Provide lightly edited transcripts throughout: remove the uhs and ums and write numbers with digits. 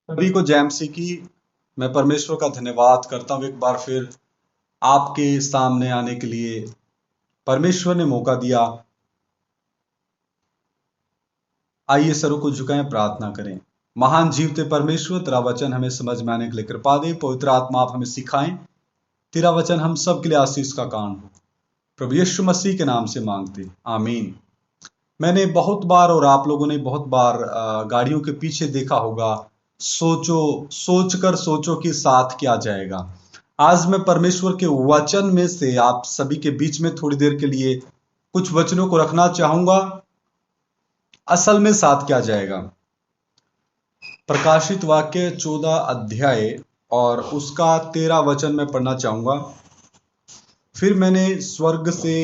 सभी को जय मसीह की। मैं परमेश्वर का धन्यवाद करता हूँ एक बार फिर आपके सामने आने के लिए परमेश्वर ने मौका दिया। आइए सरों को झुकाएं, प्रार्थना करें। महान जीवते परमेश्वर, तेरा वचन हमें समझ में आने के लिए कृपा दे। पवित्र आत्मा आप हमें सिखाएं। तेरा वचन हम सब के लिए आशीष का कारण हो। प्रभु यीशु मसीह के नाम से मांगते, आमीन। मैंने बहुत बार और आप लोगों ने बहुत बार गाड़ियों के पीछे देखा होगा, सोचो कि साथ क्या जाएगा। आज मैं परमेश्वर के वचन में से आप सभी के बीच में थोड़ी देर के लिए कुछ वचनों को रखना चाहूंगा। असल में साथ क्या जाएगा। प्रकाशित वाक्य 14 अध्याय और उसका 13 वचन मैं पढ़ना चाहूंगा। फिर मैंने स्वर्ग से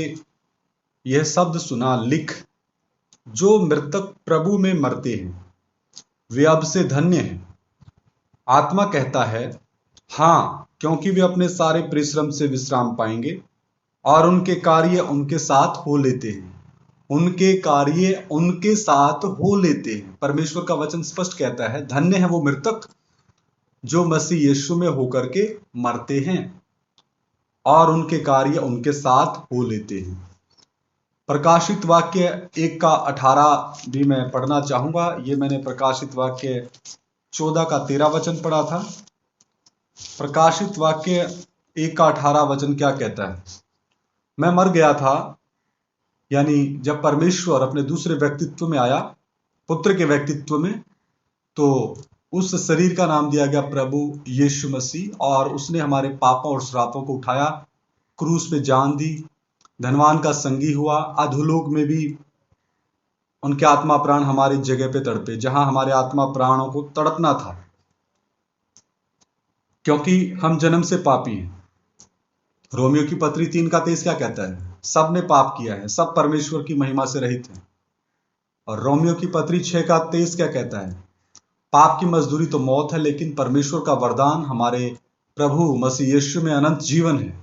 यह शब्द सुना, लिख, जो मृतक प्रभु में मरते हैं वे अब से धन्य हैं। आत्मा कहता है हाँ, क्योंकि वे अपने सारे परिश्रम से विश्राम पाएंगे और उनके कार्य उनके साथ हो लेते हैं। उनके कार्य उनके साथ हो लेते हैं। परमेश्वर का वचन स्पष्ट कहता है, धन्य है वो मृतक जो मसीह यीशु में होकर के मरते हैं और उनके कार्य उनके साथ हो लेते हैं। प्रकाशित वाक्य 1 का 18 भी मैं पढ़ना चाहूंगा। ये मैंने प्रकाशित वाक्य 14 का 13 वचन पढ़ा था। प्रकाशित वाक्य 1 का 18 वचन क्या कहता है? मैं मर गया था, यानी जब परमेश्वर अपने दूसरे व्यक्तित्व में आया, पुत्र के व्यक्तित्व में, तो उस शरीर का नाम दिया गया प्रभु यीशु मसीह, और उसने हमारे पापों और श्रापों को उठाया, क्रूस पे जान दी, धनवान का संगी हुआ। अधोलोक में भी उनके आत्मा प्राण हमारी जगह पे तड़पे, जहां हमारे आत्मा प्राणों को तड़पना था, क्योंकि हम जन्म से पापी हैं। रोमियो की पत्री 3 का 23 क्या कहता है? सब ने पाप किया है, सब परमेश्वर की महिमा से रहित हैं। और रोमियो की पत्री 6 का 23 क्या कहता है? पाप की मजदूरी तो मौत है, लेकिन परमेश्वर का वरदान हमारे प्रभु मसीह यीशु में अनंत जीवन है।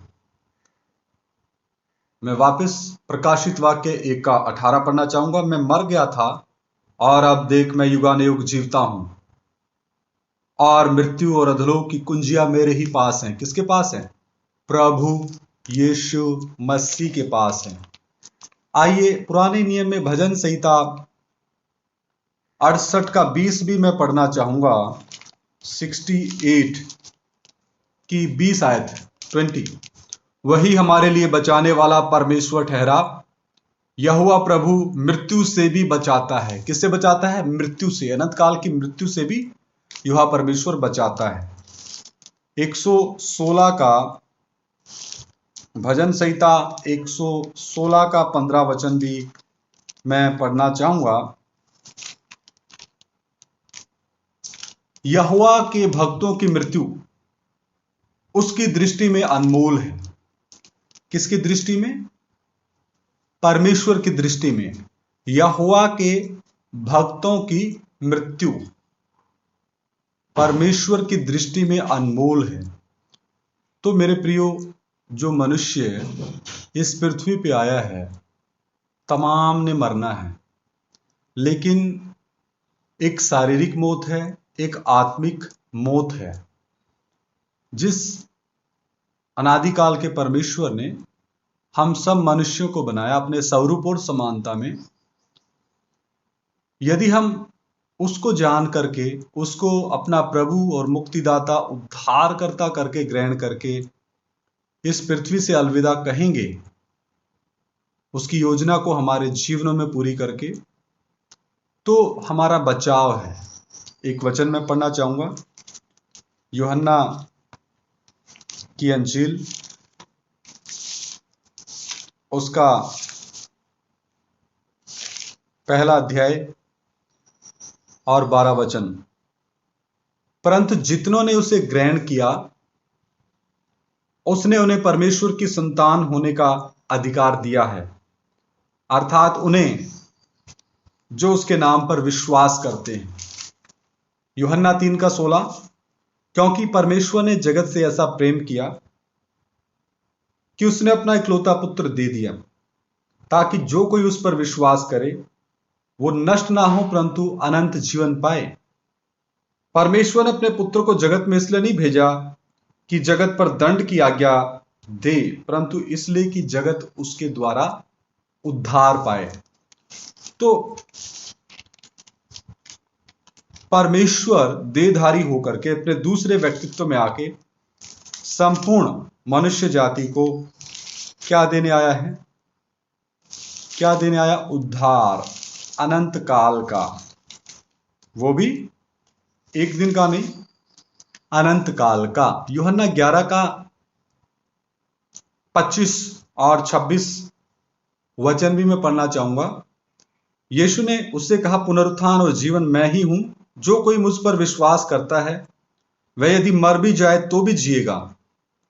मैं वापस प्रकाशित वाक्य 1 का 18 पढ़ना चाहूंगा। मैं मर गया था और अब देख मैं युगानुयुग जीवता हूं, और मृत्यु और अधोलोक की कुंजियां मेरे ही पास हैं। किसके पास हैं? प्रभु यीशु मसीह के पास हैं। आइए पुराने नियम में भजन संहिता 68 का 20 भी मैं पढ़ना चाहूंगा। 68 की 20 आयत 20, वही हमारे लिए बचाने वाला परमेश्वर ठहरा, यहोवा प्रभु मृत्यु से भी बचाता है। किससे बचाता है? मृत्यु से, अनंत काल की मृत्यु से भी यहोवा परमेश्वर बचाता है। 116 का भजन संहिता 116 का 15 वचन भी मैं पढ़ना चाहूंगा। यहोवा के भक्तों की मृत्यु उसकी दृष्टि में अनमोल है। किसकी दृष्टि में? परमेश्वर की दृष्टि में। यहोवा के भक्तों की मृत्यु परमेश्वर की दृष्टि में अनमोल है। तो मेरे प्रियो, जो मनुष्य इस पृथ्वी पे आया है, तमाम ने मरना है, लेकिन एक शारीरिक मौत है, एक आत्मिक मौत है। जिस अनादिकाल के परमेश्वर ने हम सब मनुष्यों को बनाया अपने स्वरूप और समानता में, यदि हम उसको जान करके, उसको अपना प्रभु और मुक्तिदाता उद्धारकर्ता करके ग्रहण करके इस पृथ्वी से अलविदा कहेंगे, उसकी योजना को हमारे जीवनों में पूरी करके, तो हमारा बचाव है। एक वचन मैं पढ़ना चाहूंगा, यूहन्ना की अंजील, उसका पहला अध्याय और 12 वचन। परंतु जितनों ने उसे ग्रहण किया, उसने उन्हें परमेश्वर की संतान होने का अधिकार दिया है, अर्थात उन्हें जो उसके नाम पर विश्वास करते हैं। यूहन्ना 3 का 16, क्योंकि परमेश्वर ने जगत से ऐसा प्रेम किया कि उसने अपना इकलौता पुत्र दे दिया, ताकि जो कोई उस पर विश्वास करे वो नष्ट ना हो परंतु अनंत जीवन पाए। परमेश्वर ने अपने पुत्र को जगत में इसलिए नहीं भेजा कि जगत पर दंड की आज्ञा दे, परंतु इसलिए कि जगत उसके द्वारा उद्धार पाए। तो परमेश्वर देहधारी होकर के अपने दूसरे व्यक्तित्व में आके संपूर्ण मनुष्य जाति को क्या देने आया है? क्या देने आया? उद्धार, अनंत काल का। वो भी एक दिन का नहीं, अनंत काल का। यूहन्ना 11 का 25 और 26 वचन भी मैं पढ़ना चाहूंगा। यीशु ने उससे कहा, पुनरुत्थान और जीवन मैं ही हूं। जो कोई मुझ पर विश्वास करता है वह यदि मर भी जाए तो भी जिएगा,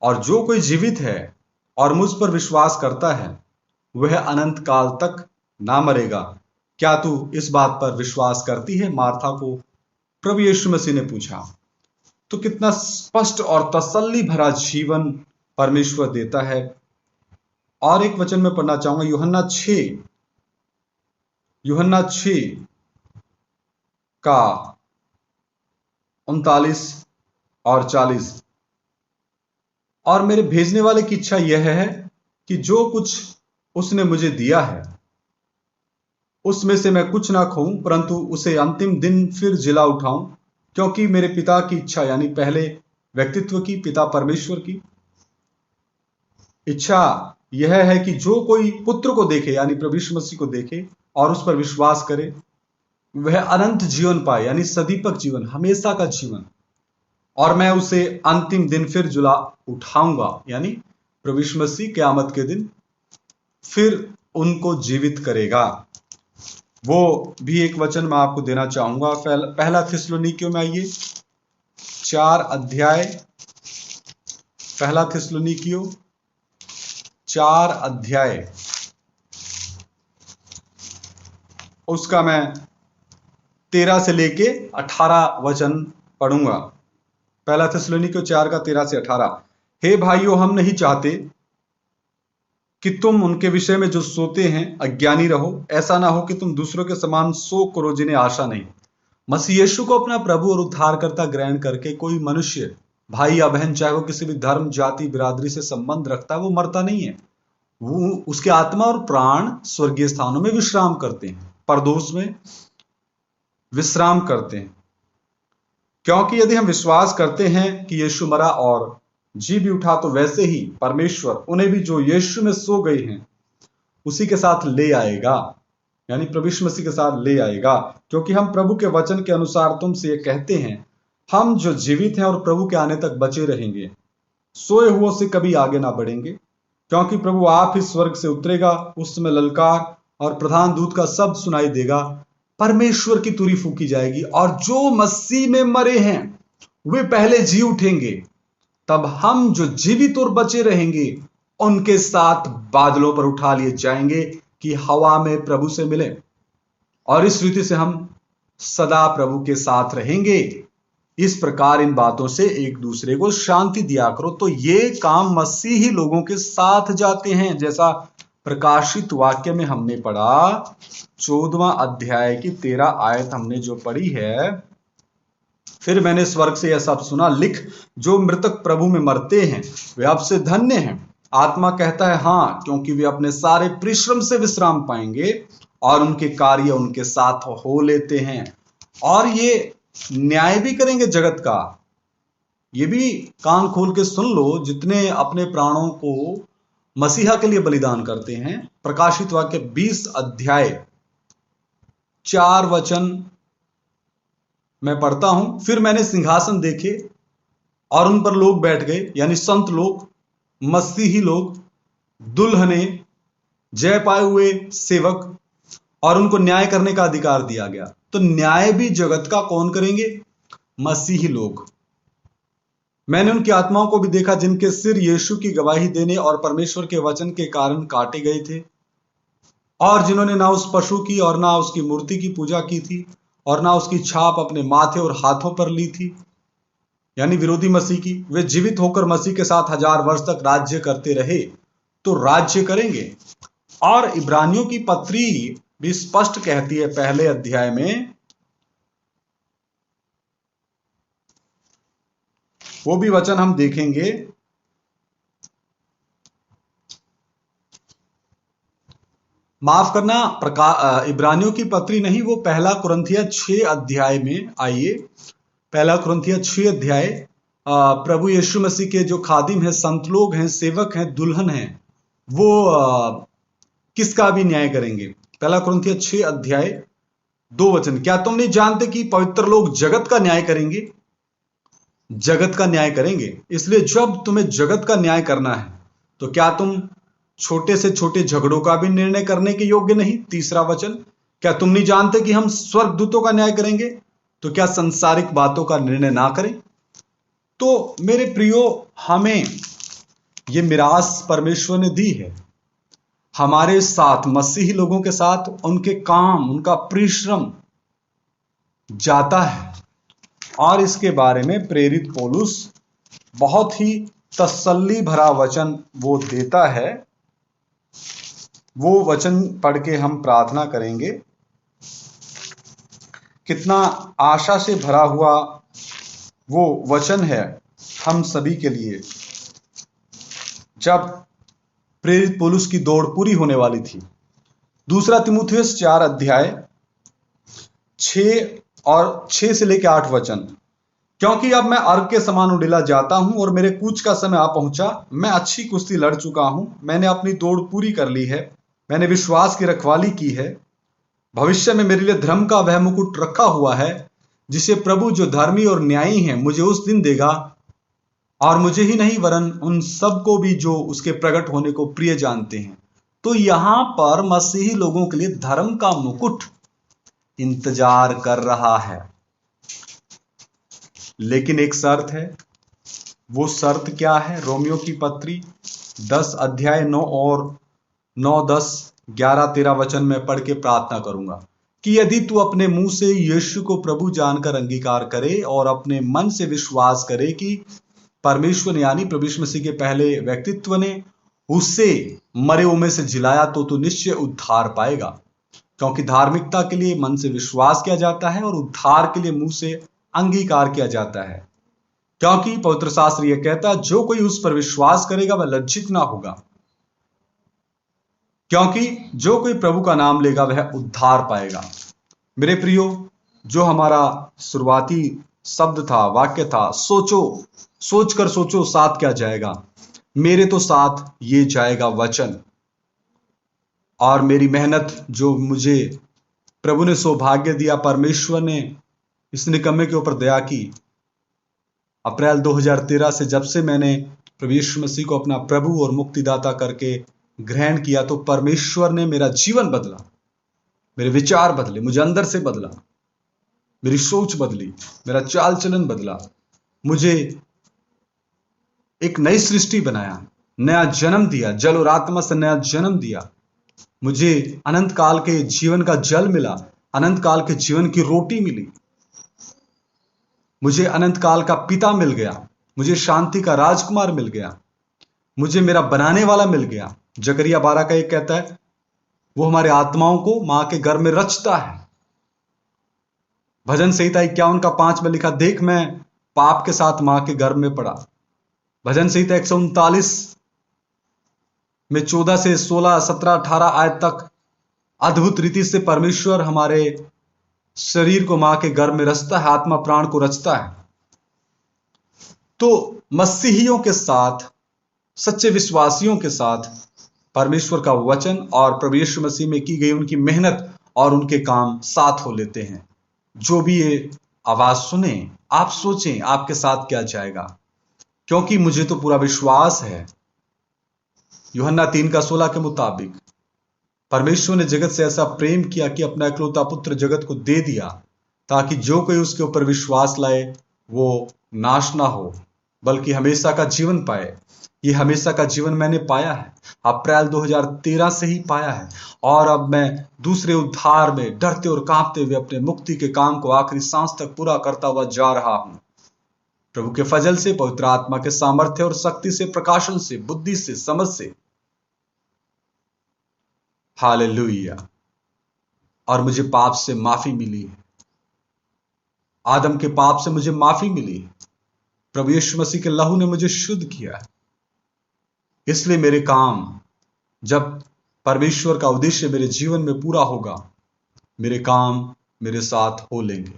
और जो कोई जीवित है और मुझ पर विश्वास करता है वह अनंत काल तक ना मरेगा। क्या तू इस बात पर विश्वास करती है? मार्था को प्रभु यीशु मसीह ने पूछा। तो कितना स्पष्ट और तसल्ली भरा जीवन परमेश्वर देता है। और एक वचन में पढ़ना चाहूंगा, यूहन्ना 6 का 39 और 40। और मेरे भेजने वाले की इच्छा यह है कि जो कुछ उसने मुझे दिया है उसमें से मैं कुछ ना खोऊं, परंतु उसे अंतिम दिन फिर जिला उठाऊं। क्योंकि मेरे पिता की इच्छा, यानी पहले व्यक्तित्व की, पिता परमेश्वर की इच्छा यह है कि जो कोई पुत्र को देखे, यानी प्रभु यीशु मसीह को देखे और उस पर विश्वास करे वह अनंत जीवन पाए, यानी सदीपक जीवन, हमेशा का जीवन। और मैं उसे अंतिम दिन फिर जुला उठाऊंगा, यानी प्रभु यीशु मसीह क़यामत के दिन फिर उनको जीवित करेगा। वो भी एक वचन मैं आपको देना चाहूंगा। पहला थिस्सलुनीकियों में आइए, 4 अध्याय, पहला थिस्सलुनीकियों 4 अध्याय, उसका मैं 13 से लेके 18 वचन पढ़ूंगा। पहला थिस्सलुनीकियों 4 का 13 से 18। हे भाइयों, हम नहीं चाहते कि तुम उनके विषय में जो सोते हैं अज्ञानी रहो। ऐसा ना हो कि तुम दूसरों के समान सो करो जिन्हें आशा नहीं। मसीह यीशु को अपना प्रभु और उद्धारकर्ता ग्रहण करके कोई मनुष्य, भाई या बहन, चाहे वो किसी भी धर्म, जाति, बिरादरी से संबंध रखता है, वो मरता नहीं है। वो उसके आत्मा और प्राण स्वर्गीय स्थानों में विश्राम करते हैं, परदोस में विश्राम करते हैं। क्योंकि यदि हम विश्वास करते हैं कि यीशु मरा और जी भी उठा, तो वैसे ही परमेश्वर उन्हें भी जो यीशु में सो गए हैं उसी के साथ ले आएगा, यानी प्रभु यीशु मसीह के साथ ले आएगा। क्योंकि हम प्रभु के वचन के अनुसार तुमसे ये कहते हैं, हम जो जीवित हैं और प्रभु के आने तक बचे रहेंगे, सोए हुओं से कभी आगे ना बढ़ेंगे। क्योंकि प्रभु आप ही स्वर्ग से उतरेगा, उस समय ललकार और प्रधान दूत का शब्द सुनाई देगा, परमेश्वर की तुरी फूंकी जाएगी, और जो मसीह में मरे हैं वे पहले जी उठेंगे। तब हम जो जीवित और बचे रहेंगे उनके साथ बादलों पर उठा लिए जाएंगे कि हवा में प्रभु से मिले, और इस रीति से हम सदा प्रभु के साथ रहेंगे। इस प्रकार इन बातों से एक दूसरे को शांति दिया करो। तो ये काम मसीही लोगों के साथ जाते हैं, जैसा प्रकाशित वाक्य में हमने पढ़ा, 14वां अध्याय की 13 आयत हमने जो पढ़ी है। फिर मैंने स्वर्ग से यह सब सुना, लिख, जो मृतक प्रभु में मरते हैं वे अब से धन्य हैं। आत्मा कहता है हाँ, क्योंकि वे अपने सारे परिश्रम से विश्राम पाएंगे और उनके कार्य उनके साथ हो लेते हैं। और ये न्याय भी करेंगे जगत का। ये भी कान खोल के सुन लो, जितने अपने प्राणों को मसीहा के लिए बलिदान करते हैं। प्रकाशित वाक्य 20 अध्याय 4 वचन मैं पढ़ता हूं। फिर मैंने सिंहासन देखे और उन पर लोग बैठ गए, यानी संत लोग, मसीही लोग, दुल्हने, जय पाए हुए सेवक, और उनको न्याय करने का अधिकार दिया गया। तो न्याय भी जगत का कौन करेंगे? मसीही लोग। मैंने उनकी आत्माओं को भी देखा जिनके सिर यीशु की गवाही देने और परमेश्वर के वचन के कारण काटे गए थे, और जिन्होंने ना उस पशु की और ना उसकी मूर्ति की पूजा की थी, और ना उसकी छाप अपने माथे और हाथों पर ली थी, यानी विरोधी मसीह की। वे जीवित होकर मसीह के साथ 1000 वर्ष तक राज्य करते रहे, तो राज्य करेंगे। और इब्रानियों की पत्री भी स्पष्ट कहती है, पहले अध्याय में, वो भी वचन हम देखेंगे। माफ करना, इब्रानियों की पत्री नहीं, वो पहला कुरिन्थिया 6 अध्याय में आइए। पहला कुरिन्थिया 6 अध्याय। प्रभु यीशु मसीह के जो खादिम हैं, संत लोग हैं, सेवक हैं, दुल्हन हैं, वो किसका भी न्याय करेंगे। पहला कुरिन्थिया 6 अध्याय 2 वचन। क्या तुम नहीं जानते कि पवित्र लोग जगत का न्याय करेंगे? जगत का न्याय करेंगे। इसलिए जब तुम्हें जगत का न्याय करना है तो क्या तुम छोटे से छोटे झगड़ों का भी निर्णय करने के योग्य नहीं? तीसरा वचन। क्या तुम नहीं जानते कि हम स्वर्गदूतों का न्याय करेंगे? तो क्या संसारिक बातों का निर्णय ना करें? तो मेरे प्रियो, हमें ये मिरास परमेश्वर ने दी है। हमारे साथ, मसीही लोगों के साथ उनके काम, उनका परिश्रम जाता है। और इसके बारे में प्रेरित पौलुस बहुत ही तसल्ली भरा वचन वो देता है। वो वचन पढ़ के हम प्रार्थना करेंगे। कितना आशा से भरा हुआ वो वचन है हम सभी के लिए। जब प्रेरित पौलुस की दौड़ पूरी होने वाली थी। दूसरा तीमुथियुस 4 अध्याय 6 से लेकर 8 वचन। क्योंकि अब मैं अर्घ के समान उड़ेला जाता हूं और मेरे कूच का समय आ पहुंचा। मैं अच्छी कुश्ती लड़ चुका हूं, मैंने अपनी दौड़ पूरी कर ली है, मैंने विश्वास की रखवाली की है। भविष्य में मेरे लिए धर्म का वह मुकुट रखा हुआ है, जिसे प्रभु जो धर्मी और न्यायी है मुझे उस दिन देगा, और मुझे ही नहीं वरन उन सबको भी जो उसके प्रकट होने को प्रिय जानते हैं। तो यहां पर मसीही लोगों के लिए धर्म का मुकुट इंतजार कर रहा है। लेकिन एक शर्त है। वो शर्त क्या है? रोमियो की पत्री 10 अध्याय 9 और 9, 10, 11, 13 वचन में पढ़ के प्रार्थना करूंगा कि यदि तू अपने मुंह से यीशु को प्रभु जानकर अंगीकार करे और अपने मन से विश्वास करे कि परमेश्वर यानी प्रभु यीशु मसीह के पहले व्यक्तित्व ने उसे मरे हुए में से जिलाया, तो तू निश्चय उद्धार पाएगा। क्योंकि धार्मिकता के लिए मन से विश्वास किया जाता है और उद्धार के लिए मुंह से अंगीकार किया जाता है। क्योंकि पवित्र शास्त्र यह कहता है, जो कोई उस पर विश्वास करेगा वह लज्जित ना होगा। क्योंकि जो कोई प्रभु का नाम लेगा वह उद्धार पाएगा। मेरे प्रियो, जो हमारा शुरुआती शब्द था, वाक्य था, सोचकर सोचो साथ क्या जाएगा। मेरे तो साथ ये जाएगा वचन। और मेरी मेहनत जो मुझे प्रभु ने सौभाग्य दिया, परमेश्वर ने इस निकम्मे के ऊपर दया की। अप्रैल 2013 से जब से मैंने प्रभु यीशु मसीह को अपना प्रभु और मुक्तिदाता करके ग्रहण किया, तो परमेश्वर ने मेरा जीवन बदला, मेरे विचार बदले, मुझे अंदर से बदला, मेरी सोच बदली, मेरा चाल चलन बदला, मुझे एक नई सृष्टि बनाया, नया जन्म दिया, जल और आत्मा से नया जन्म दिया। मुझे अनंत काल के जीवन का जल मिला, अनंत काल के जीवन की रोटी मिली। मुझे अनंत काल का पिता मिल गया, मुझे शांति का राजकुमार मिल गया, मुझे मेरा बनाने वाला मिल गया। जकरिया 12 का 1 कहता है, वो हमारे आत्माओं को मां के गर्भ में रचता है। भजन संहिता 51 का 5 में लिखा, देख मैं पाप के साथ मां के गर्भ में पड़ा। भजन संहिता 139 में 14 से 16, 17, 18 आयत तक अद्भुत रीति से परमेश्वर हमारे शरीर को मां के गर्भ में रचता है, आत्मा प्राण को रचता है। तो मसीहियों के साथ, सच्चे विश्वासियों के साथ परमेश्वर का वचन और प्रभु यीशु मसीह में की गई उनकी मेहनत और उनके काम साथ हो लेते हैं। जो भी ये आवाज सुने, आप सोचें आपके साथ क्या जाएगा। क्योंकि मुझे तो पूरा विश्वास है, यूहन्ना 3 का 16 के मुताबिक परमेश्वर ने जगत से ऐसा प्रेम किया कि अपना इकलौता पुत्र जगत को दे दिया, ताकि जो कोई उसके ऊपर विश्वास लाए वो नाश ना हो बल्कि हमेशा का जीवन पाए। ये हमेशा का जीवन मैंने पाया है, अप्रैल 2013 से ही पाया है, और अब मैं दूसरे उद्धार में डरते और कांपते हुए अपने मुक्ति के काम को आखिरी सांस तक पूरा करता हुआ जा रहा हूं। प्रभु के फजल से, पवित्र आत्मा के सामर्थ्य और शक्ति से, प्रकाशन से, बुद्धि से, समझ से। हालेलुया। और मुझे पाप से माफी मिली है, आदम के पाप से मुझे माफी मिली है। प्रभु यीशु मसीह के लहू ने मुझे शुद्ध किया है। इसलिए मेरे काम, जब परमेश्वर का उद्देश्य मेरे जीवन में पूरा होगा, मेरे काम मेरे साथ हो लेंगे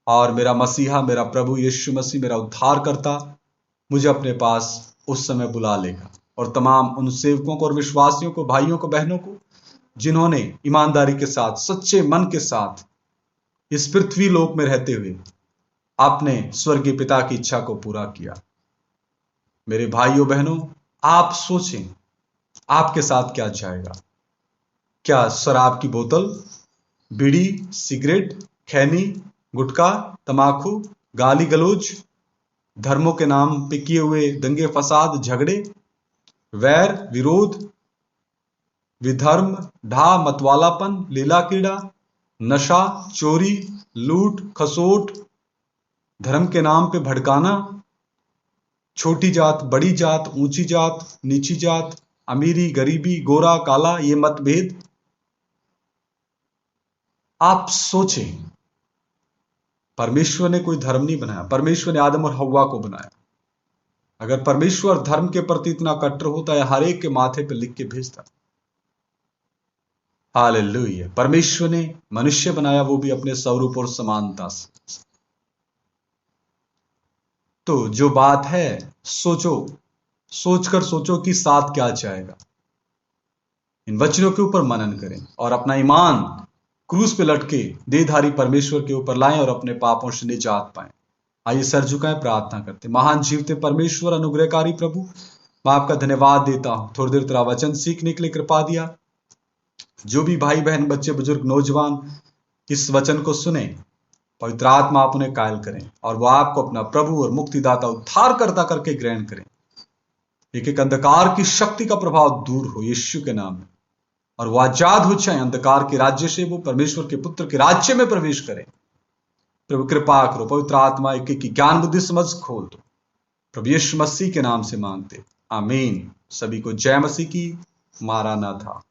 और मेरा मसीहा, मेरा प्रभु यीशु मसीह, मेरा उद्धारकर्ता मुझे अपने पास उस समय बुला लेगा। और तमाम उन सेवकों को और विश्वासियों को, भाइयों को, बहनों को, जिन्होंने ईमानदारी के साथ, सच्चे मन के साथ इस पृथ्वी लोक में रहते हुए अपने स्वर्गीय पिता की इच्छा को पूरा किया। मेरे भाइयों बहनों, आप सोचें आपके साथ क्या जाएगा। क्या शराब की बोतल, बीड़ी, सिगरेट, खैनी, गुटखा, तमाकू, गाली गलौज, धर्मों के नाम पे किए हुए दंगे फसाद, झगड़े, वैर, विरोध, विधर्म, ढा, मतवालापन, लीला क्रीड़ा, नशा, चोरी, लूट, खसोट, धर्म के नाम पे भड़काना, छोटी जात, बड़ी जात, ऊंची जात, नीची जात, अमीरी, गरीबी, गोरा, काला, ये मतभेद। आप सोचें, परमेश्वर ने कोई धर्म नहीं बनाया, परमेश्वर ने आदम और हव्वा को बनाया। अगर परमेश्वर धर्म के प्रति इतना कट्टर होता है, हर एक के माथे पे लिख के भेजता। हालेलुया। परमेश्वर ने मनुष्य बनाया, वो भी अपने स्वरूप और समानता से। तो जो बात है, सोचकर सोचो कि साथ क्या जाएगा। इन वचनों के ऊपर मनन करें और अपना ईमान क्रूस पे लटके देहधारी परमेश्वर के ऊपर लाएं और अपने पापों से निजात पाएं। आइए सर झुकाएं, प्रार्थना करते। महान जीवते परमेश्वर, अनुग्रहकारी प्रभु, मैं आपका धन्यवाद देता हूं, थोड़ी देर तेरा वचन सीखने के लिए कृपा दिया। जो भी भाई बहन, बच्चे, बुजुर्ग, नौजवान इस वचन को सुने, पवित्र आत्मा आप उन्हें कायल करें और वो आपको अपना प्रभु और मुक्तिदाता, उद्धारकर्ता करके ग्रहण करें। एक एक अंधकार की शक्ति का प्रभाव दूर हो यीशु के नाम में, और वो आजाद हो जाए अंधकार के राज्य से, वो परमेश्वर के पुत्र के राज्य में प्रवेश करें। प्रभु कृपा करो, पवित्र आत्मा एक एक की ज्ञान बुद्धि समझ खोल दो। प्रभु यीशु मसीह के नाम से मांगते, आमीन। सभी को जय मसीह की। मारानाथा।